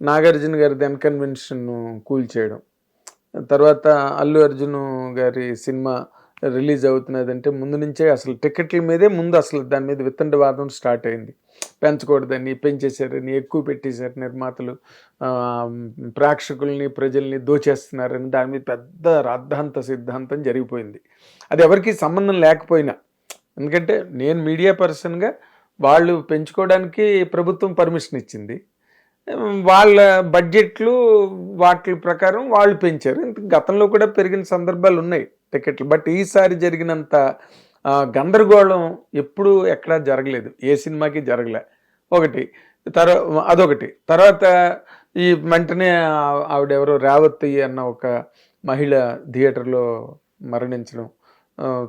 నాగార్జున గారి అన్కన్వెన్షన్ కూల్చేయడం, తర్వాత అల్లు అర్జున్ గారి సినిమా రిలీజ్ అవుతున్నదంటే ముందు నుంచే అసలు టికెట్ల మీదే ముందు అసలు దాని మీద వితండవాదం స్టార్ట్ అయింది. పెంచకూడదని, పెంచేశారని, ఎక్కువ పెట్టేశారు నిర్మాతలు, ప్రేక్షకుల్ని ప్రజల్ని దోచేస్తున్నారని దాని మీద పెద్ద రాద్ధాంత సిద్ధాంతం జరిగిపోయింది. అది ఎవరికి సంబంధం లేకపోయినా, ఎందుకంటే నేను మీడియా పర్సన్గా వాళ్ళు పెంచుకోవడానికి ప్రభుత్వం పర్మిషన్ ఇచ్చింది, వాళ్ళ బడ్జెట్లు వాటి ప్రకారం వాళ్ళు పెంచారు. గతంలో కూడా పెరిగిన సందర్భాలు ఉన్నాయి టికెట్లు. బట్ ఈసారి జరిగినంత గందరగోళం ఎప్పుడు ఎక్కడా జరగలేదు, ఏ సినిమాకి జరగలే. అదొకటి. తర్వాత ఈ వెంటనే ఆవిడెవరో రేవత్తయ్య అన్న ఒక మహిళ థియేటర్లో మరణించడం,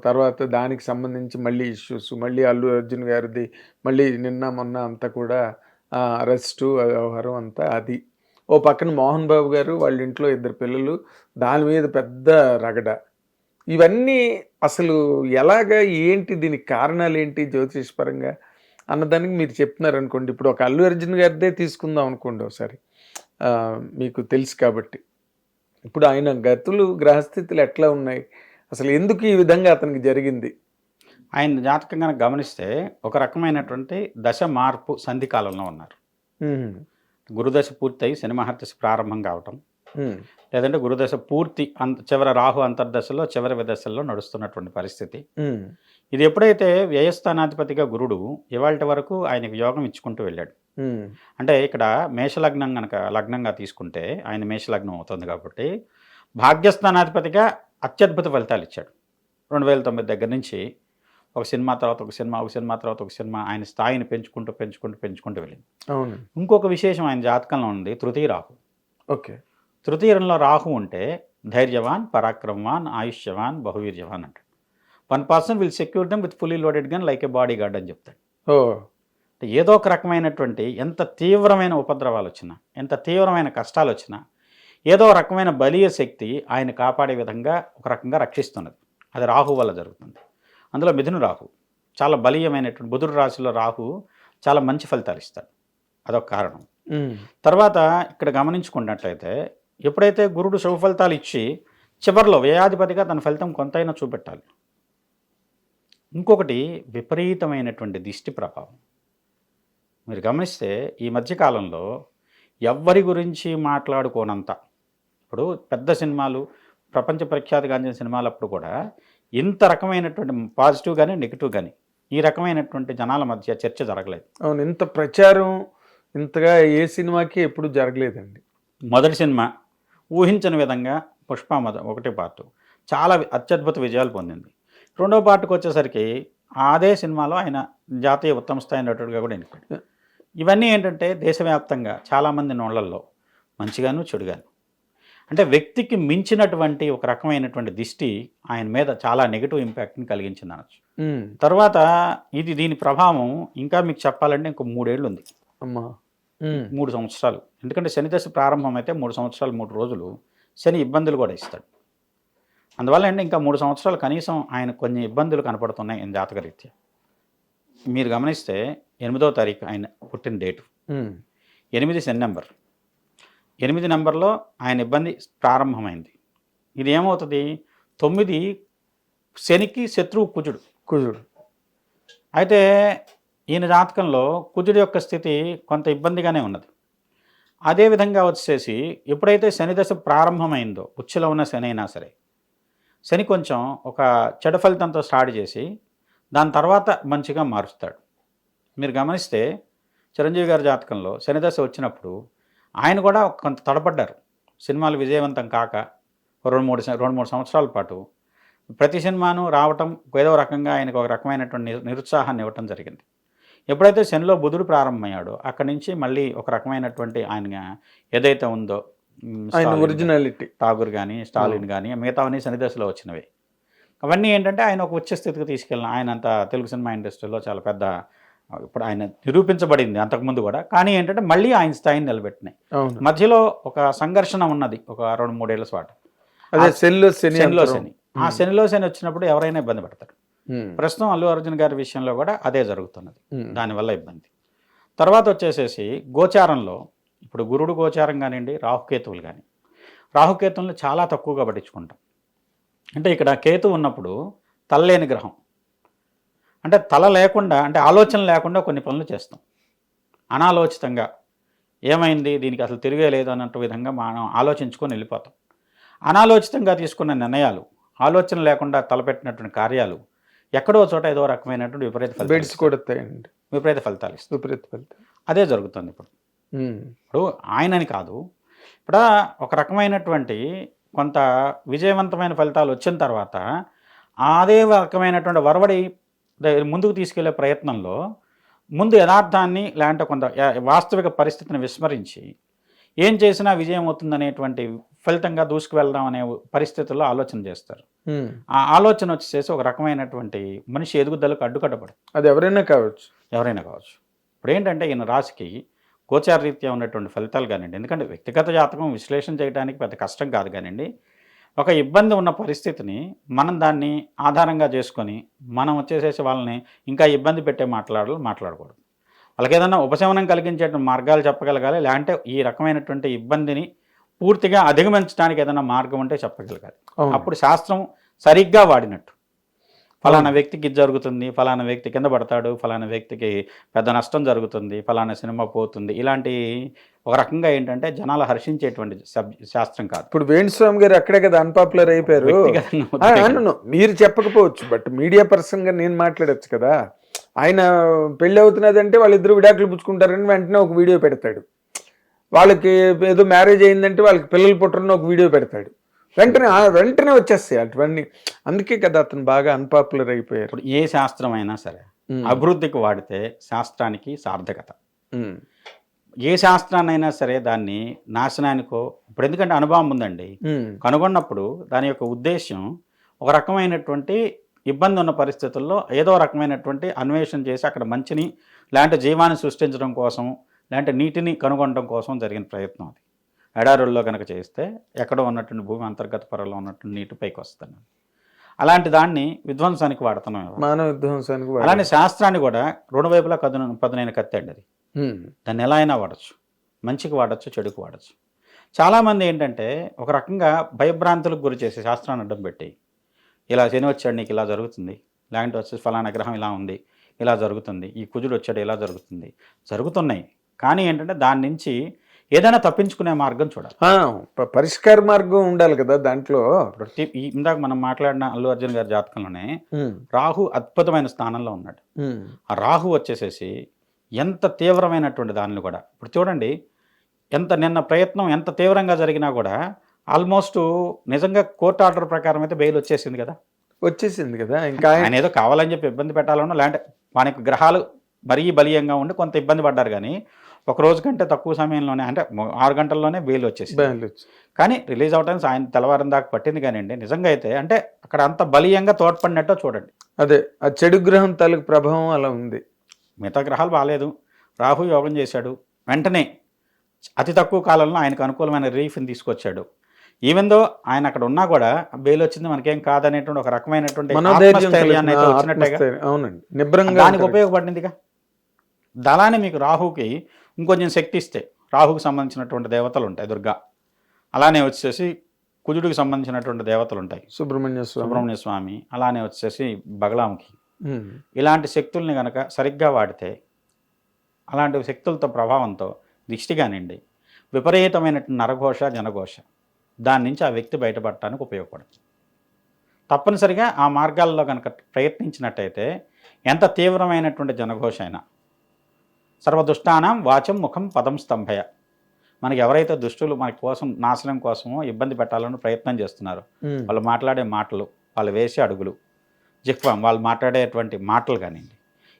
తర్వాత దానికి సంబంధించి మళ్ళీ ఇష్యూస్, మళ్ళీ అల్లు అర్జున్ గారిది మళ్ళీ నిన్న మొన్న అంతా కూడా అరెస్టు వ్యవహారం అంతా. అది ఓ పక్కన మోహన్ బాబు గారు వాళ్ళ ఇంట్లో 2 పిల్లలు, దాని మీద పెద్ద రగడ. ఇవన్నీ అసలు ఎలాగా, ఏంటి దీనికి కారణాలు ఏంటి జ్యోతిష్పరంగా అన్నదానికి మీరు చెప్తున్నారు అనుకోండి. ఇప్పుడు ఒక అల్లు అర్జున్ గారిదే తీసుకుందాం అనుకోండి ఒకసారి, మీకు తెలుసు కాబట్టి. ఇప్పుడు ఆయన గ్రహస్థితులు ఎట్లా ఉన్నాయి, అసలు ఎందుకు ఈ విధంగా అతనికి జరిగింది? ఆయన జాతకం కనుక గమనిస్తే ఒక రకమైనటువంటి దశ మార్పు సంధికాలంలో ఉన్నారు. గురుదశ పూర్తయి శని మహర్దశ ప్రారంభం కావటం, లేదంటే గురుదశ పూర్తి చివరి రాహు అంతర్దశలో చివరి దశల్లో నడుస్తున్నటువంటి పరిస్థితి. ఇది ఎప్పుడైతే వ్యయస్థానాధిపతిగా గురుడు ఇవాళ వరకు ఆయనకు యోగం ఇచ్చుకుంటూ వెళ్ళాడు. అంటే ఇక్కడ మేషలగ్నం కనుక లగ్నంగా తీసుకుంటే ఆయన మేషలగ్నం అవుతుంది కాబట్టి భాగ్యస్థానాధిపతిగా అత్యద్భుత ఫలితాలు ఇచ్చాడు. 2009 దగ్గర నుంచి ఒక సినిమా తర్వాత ఒక సినిమా, ఒక సినిమా తర్వాత ఒక సినిమా, ఆయన స్థాయిని పెంచుకుంటూ వెళ్ళింది. అవును. ఇంకొక విశేషం ఆయన జాతకంలో ఉంది తృతీయ రాహు. ఓకే. తృతీయంలో రాహు ఉంటే ధైర్యవాన్, పరాక్రమవాన్, ఆయుష్యవాన్, బహువీర్యవాన్ అంటాడు. 1 will secure them with fully loaded gun like A body guard అని చెప్తాడు. ఏదో ఒక రకమైనటువంటి ఎంత తీవ్రమైన ఉపద్రవాలు వచ్చినా, ఎంత తీవ్రమైన కష్టాలు వచ్చినా, ఏదో రకమైన బలీయ శక్తి ఆయన కాపాడే విధంగా ఒక రకంగా రక్షిస్తున్నది. అది రాహు వల్ల జరుగుతుంది. అందులో మిథున రాహు చాలా బలీయమైనటువంటి, బుధుడు రాశిలో రాహు చాలా మంచి ఫలితాలు ఇస్తాడు. అదొక కారణం. తర్వాత ఇక్కడ గమనించుకున్నట్లయితే ఎప్పుడైతే గురుడు శుభ ఫలితాలు ఇచ్చి చివరిలో వ్యయాధిపతిగా తన ఫలితం కొంతైనా చూపెట్టాలి. ఇంకొకటి విపరీతమైనటువంటి దిష్టి ప్రభావం. మీరు గమనిస్తే ఈ మధ్యకాలంలో ఎవ్వరి గురించి మాట్లాడుకోనంత, ఇప్పుడు పెద్ద సినిమాలు, ప్రపంచ ప్రఖ్యాతిగాంచిన సినిమాలు అప్పుడు కూడా ఇంత రకమైనటువంటి పాజిటివ్ కానీ నెగిటివ్ కానీ ఈ రకమైనటువంటి జనాల మధ్య చర్చ జరగలేదు. అవును, ఇంత ప్రచారం ఇంతగా ఏ సినిమాకి ఎప్పుడు జరగలేదండి. మొదటి సినిమా ఊహించని విధంగా పుష్ప 1 పార్ట్ చాలా అత్యద్భుత విజయాలు పొందింది. 2వ పార్ట్కి వచ్చేసరికి అదే సినిమాలో ఆయన జాతీయ ఉత్తమ స్థాయి నటుడిగా కూడా ఎన్నికడు. ఇవన్నీ ఏంటంటే దేశవ్యాప్తంగా చాలామంది నోళ్లల్లో మంచిగాను చెడుగాను, అంటే వ్యక్తికి మించినటువంటి ఒక రకమైనటువంటి దిష్టి ఆయన మీద చాలా నెగిటివ్ ఇంపాక్ట్ని కలిగించింది అనొచ్చు. తర్వాత దీని ప్రభావం ఇంకా మీకు చెప్పాలంటే ఇంకో 3 ఏళ్ళు ఉంది. 3 సంవత్సరాలు. ఎందుకంటే శని దశ ప్రారంభం అయితే 3 సంవత్సరాలు 3 రోజులు శని ఇబ్బందులు కూడా ఇస్తాడు. అందువల్ల అంటే ఇంకా 3 సంవత్సరాలు కనీసం ఆయన కొన్ని ఇబ్బందులు కనపడుతున్నాయి ఆయన జాతకరీత్యా. మీరు గమనిస్తే 8వ తారీఖు ఆయన పుట్టిన డేటు, 8 శని నెంబర్. 8 నెంబర్లో ఆయన ఇబ్బంది ప్రారంభమైంది. ఇది ఏమవుతుంది, 9 శనికి శత్రువు కుజుడు. అయితే ఈయన జాతకంలో కుజుడి యొక్క స్థితి కొంత ఇబ్బందిగానే ఉన్నది. అదేవిధంగా వచ్చేసి ఎప్పుడైతే శని దశ ప్రారంభమైందో, ఉచ్చులో ఉన్న శని అయినా సరే, శని కొంచెం ఒక చెడు ఫలితంతో స్టార్ట్ చేసి దాని తర్వాత మంచిగా మారుస్తాడు. మీరు గమనిస్తే చిరంజీవి గారి జాతకంలో శని దశ వచ్చినప్పుడు ఆయన కూడా కొంత తడపడ్డారు. సినిమాలు విజయవంతం కాక 2-3 సంవత్సరాల పాటు ప్రతి సినిమాను రావటం ఏదో రకంగా ఆయనకు ఒక రకమైనటువంటి నిరుత్సాహాన్ని ఇవ్వటం జరిగింది. ఎప్పుడైతే శనిలో బుధుడు ప్రారంభమయ్యాడో అక్కడి నుంచి మళ్ళీ ఒక రకమైనటువంటి ఆయన ఏదైతే ఉందో ఒరిజినాలిటీ, ఠాగూర్ కానీ స్టాలిన్ కానీ మిగతావన్నీ శని దశలో వచ్చినవి. అవన్నీ ఏంటంటే ఆయన ఒక ఉచ్చ స్థితికి తీసుకెళ్ళిన, ఆయన అంత తెలుగు సినిమా ఇండస్ట్రీలో చాలా పెద్ద, ఇప్పుడు ఆయన నిరూపించబడింది అంతకుముందు కూడా, కానీ ఏంటంటే మళ్ళీ ఆయన స్థాయిని నిలబెట్టినాయి. మధ్యలో ఒక సంఘర్షణ ఉన్నది ఒక 2-3 ఏళ్ల పాటు. అదే శనిలో శని. ఆ శనిలో శని వచ్చినప్పుడు ఎవరైనా ఇబ్బంది పడతారు. ప్రస్తుతం అల్లు అర్జున్ గారి విషయంలో కూడా అదే జరుగుతున్నది, దానివల్ల ఇబ్బంది. తర్వాత వచ్చేసేసి గోచారంలో ఇప్పుడు గురుడు గోచారం కానివ్వండి, రాహుకేతువులు కానీ, రాహుకేతువులను చాలా తక్కువగా పట్టించుకుంటాం. అంటే ఇక్కడ కేతు ఉన్నప్పుడు తలలేని గ్రహం, అంటే తల లేకుండా, అంటే ఆలోచన లేకుండా కొన్ని పనులు చేస్తాం అనాలోచితంగా. ఏమైంది దీనికి అసలు తిరిగే లేదు అన్నట్టు విధంగా మనం ఆలోచించుకొని వెళ్ళిపోతాం. అనాలోచితంగా తీసుకున్న నిర్ణయాలు, ఆలోచన లేకుండా తలపెట్టినటువంటి కార్యాలు ఎక్కడో చోట ఏదో రకమైనటువంటి విపరీత ఫలితాలు ఇస్తాయి. అదే జరుగుతుంది ఇప్పుడు. ఇప్పుడు ఆయనని కాదు, ఇప్పుడు ఒక రకమైనటువంటి కొంత విజయవంతమైన ఫలితాలు వచ్చిన తర్వాత అదే రకమైనటువంటి వరవడి ముందుకు తీసుకెళ్లే ప్రయత్నంలో ముందు యథార్థాన్ని లేదంటే కొంత వాస్తవిక పరిస్థితిని విస్మరించి ఏం చేసినా విజయం అవుతుందనేటువంటి ఫలితంగా దూసుకువెళ్దాం అనే పరిస్థితుల్లో ఆలోచన చేస్తారు. ఆ ఆలోచన వచ్చేసి ఒక రకమైనటువంటి మనిషి ఎదుగుదలకు అడ్డుకట్టబడు. అది ఎవరైనా కావచ్చు. ఇప్పుడు ఏంటంటే ఈయన రాశికి గోచారరీత్యా ఉన్నటువంటి ఫలితాలు కానివ్వండి, ఎందుకంటే వ్యక్తిగత జాతకం విశ్లేషణ చేయడానికి పెద్ద కష్టం కాదు కానివ్వండి, ఒక ఇబ్బంది ఉన్న పరిస్థితిని మనం దాన్ని ఆధారంగా చేసుకొని మనం వచ్చేసేసి వాళ్ళని ఇంకా ఇబ్బంది పెట్టే మాట్లాడకూడదు. వాళ్ళకి ఏదైనా ఉపశమనం కలిగించే మార్గాలు చెప్పగలగాలి, లేదంటే ఈ రకమైనటువంటి ఇబ్బందిని పూర్తిగా అధిగమించడానికి ఏదైనా మార్గం ఉంటే చెప్పగలగాలి. అప్పుడు శాస్త్రం సరిగ్గా వాడినట్టు. ఫలానా వ్యక్తికి ఇది జరుగుతుంది, ఫలానా వ్యక్తి కింద పడతాడు, ఫలానా వ్యక్తికి పెద్ద నష్టం జరుగుతుంది, ఫలానా సినిమా పోతుంది, ఇలాంటి ఒక రకంగా ఏంటంటే జనాలు హర్షించేటువంటి శాస్త్రం కాదు. ఇప్పుడు వేణుస్వామి గారు అక్కడే కదా అన్పాపులర్ అయిపోయారు. మీరు చెప్పకపోవచ్చు, బట్ మీడియా పర్సన్గా నేను మాట్లాడచ్చు కదా. ఆయన పెళ్ళి అవుతున్నదంటే వాళ్ళిద్దరు విడాకులు పుచ్చుకుంటారని వెంటనే ఒక వీడియో పెడతాడు. వాళ్ళకి ఏదో మ్యారేజ్ అయిందంటే వాళ్ళకి పిల్లలు పుట్టరని ఒక వీడియో పెడతాడు. వెంటనే వచ్చేస్తాయి అటువంటి. అందుకే కదా అతను బాగా అన్పాపులర్ అయిపోయారు. ఇప్పుడు ఏ శాస్త్రం అయినా సరే అభివృద్ధికి వాడితే శాస్త్రానికి సార్థకత. ఏ శాస్త్రాన్నైనా సరే దాన్ని నాశనానికో, ఇప్పుడు ఎందుకంటే అనుభవం ఉందండి, కనుగొన్నప్పుడు దాని యొక్క ఉద్దేశం ఒక రకమైనటువంటి ఇబ్బంది ఉన్న పరిస్థితుల్లో ఏదో రకమైనటువంటి అన్వేషణ చేసి అక్కడ మంచిని లేదంటే జీవాన్ని సృష్టించడం కోసం, లేదంటే నీటిని కనుగొనడం కోసం జరిగిన ప్రయత్నం. అది ఎడారుల్లో కనుక చేస్తే ఎక్కడో ఉన్నటువంటి భూమి అంతర్గత పొరలో ఉన్నటువంటి నీటి పైకి వస్తాను. అలాంటి దాన్ని విధ్వంసానికి వాడుతున్నాం, మానవ విధ్వంసానికి. అలానే శాస్త్రాన్ని కూడా రెండు వైపులా పదునైన కత్తి అండి అది. దాన్ని ఎలా అయినా వాడచ్చు, మంచికి వాడచ్చు, చెడుకు వాడచ్చు. చాలామంది ఏంటంటే ఒక రకంగా భయభ్రాంతులకు గురి చేసి శాస్త్రాన్ని అడ్డం పెట్టి, ఇలా శని వచ్చాడు నీకు ఇలా జరుగుతుంది, లేదంటే వచ్చేసి ఫలానా గ్రహం ఇలా ఉంది ఇలా జరుగుతుంది, ఈ కుజుడు వచ్చాడు ఇలా జరుగుతున్నాయి. కానీ ఏంటంటే దాని నుంచి ఏదైనా తప్పించుకునే మార్గం చూడాలి, పరిష్కార మార్గం ఉండాలి కదా దాంట్లో. ఇందాక మనం మాట్లాడిన అల్లు అర్జున్ గారి జాతకంలోనే రాహు అద్భుతమైన స్థానంలో ఉన్నాడు. ఆ రాహు వచ్చేసేసి ఎంత తీవ్రమైనటువంటి దానిని కూడా ఇప్పుడు చూడండి, నిన్న ప్రయత్నం ఎంత తీవ్రంగా జరిగినా కూడా ఆల్మోస్ట్ నిజంగా కోర్టు ఆర్డర్ ప్రకారం అయితే బెయిల్ వచ్చేసింది కదా. ఇంకా ఆయన ఏదో కావాలని చెప్పి ఇబ్బంది పెట్టాలన్నా, లేదంటే మనకి గ్రహాలు మరీ బలీయంగా ఉండి కొంత ఇబ్బంది పడ్డారు, కానీ ఒక రోజు కంటే తక్కువ సమయంలోనే, అంటే 6 గంటల్లోనే బెయిల్ వచ్చేసింది. కానీ రిలీజ్ అవడానికి ఆయన తెల్లవారం దాకా పట్టింది. కానివ్వండి, నిజంగా అయితే అంటే అక్కడ అంత బలీయంగా తోడ్పడినట్టు చూడండి. అదే ఆ చెడు గ్రహం తాలూకు ప్రభావం అలా ఉంది. మిగతా గ్రహాలు బాగాలేదు, రాహు యోగం చేశాడు, వెంటనే అతి తక్కువ కాలంలో ఆయనకు అనుకూలమైన రిలీఫ్ని తీసుకొచ్చాడు. ఈవెన్ దో ఆయన అక్కడ ఉన్నా కూడా బెయిల్ వచ్చింది మనకేం కాదనేటువంటి ఒక రకమైనటువంటి దానికి ఉపయోగపడిందిగా. దళాన్ని మీకు రాహుకి ఇంకొంచెం శక్తి ఇస్తే, రాహుకి సంబంధించినటువంటి దేవతలు ఉంటాయి, దుర్గా. అలానే వచ్చేసి కుజుడికి సంబంధించినటువంటి దేవతలు ఉంటాయి, సుబ్రహ్మణ్య స్వామి. అలానే వచ్చేసి బగలాముఖి. ఇలాంటి శక్తుల్ని కనుక సరిగ్గా వాడితే, అలాంటి శక్తులతో ప్రభావంతో దిష్టి కానివ్వండి, విపరీతమైనటువంటి నరఘోష జనఘోష, దాని నుంచి ఆ వ్యక్తి బయటపడటానికి ఉపయోగపడుతుంది. తప్పనిసరిగా ఆ మార్గాల్లో కనుక ప్రయత్నించినట్టయితే ఎంత తీవ్రమైనటువంటి జనఘోష అయినా, సర్వదుష్టానం వాచం ముఖం పదం స్తంభయ, మనకి ఎవరైతే దుష్టులు మన కోసం నాశనం కోసమో ఇబ్బంది పెట్టాలని ప్రయత్నం చేస్తున్నారు, వాళ్ళు మాట్లాడే మాటలు, వాళ్ళు వేసే అడుగులు, జిహ్వం, వాళ్ళు మాట్లాడేటువంటి మాటలు కానివ్వండి,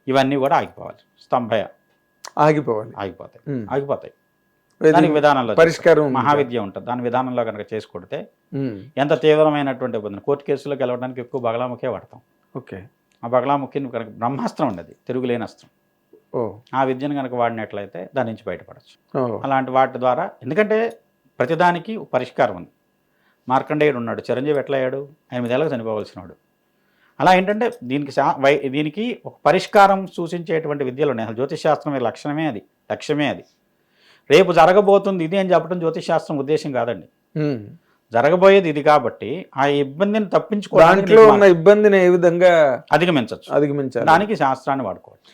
ఇవన్నీ కూడా ఆగిపోవాలి. స్తంభయ ఆగిపోతాయి. దానికి విధానంలో పరిష్కారం మహావిద్య ఉంటుంది. దాని విధానంలో కనుక చేసి కొడితే ఎంత తీవ్రమైనటువంటి ఇబ్బంది. కోర్టు కేసులో గెలవడానికి ఎక్కువ బగలాముఖే వాడతాం. ఆ బగలాముఖిని కనుక బ్రహ్మాస్త్రం ఉండదు, తిరుగులేని అస్త్రం. ఆ విద్యను కనుక వాడినట్లయితే దాని నుంచి బయటపడచ్చు. అలాంటి వాటి ద్వారా, ఎందుకంటే ప్రతిదానికి పరిష్కారం ఉంది. మార్కండేయుడు ఉన్నాడు, చిరంజీవి ఎట్లా అయ్యాడు, 8 ఏళ్ళకి చనిపోవలసిన వాడు. అలా ఏంటంటే దీనికి ఒక పరిష్కారం సూచించేటువంటి విద్యలు ఉన్నాయి. అసలు జ్యోతిష్ శాస్త్రం లక్షణమే అది, లక్ష్యమే అది. రేపు జరగబోతుంది ఇది అని చెప్పడం జ్యోతిష్ శాస్త్రం ఉద్దేశం కాదండి. ఉమ్. జరగబోయేది ఇది కాబట్టి ఆ ఇబ్బందిని తప్పించుకోవడానికి దాంట్లో ఉన్న ఇబ్బందిని ఏ విధంగా అధిగమించవచ్చు, అధిగమించాలి? దానికి శాస్త్రాన్ని వాడుకోవచ్చు.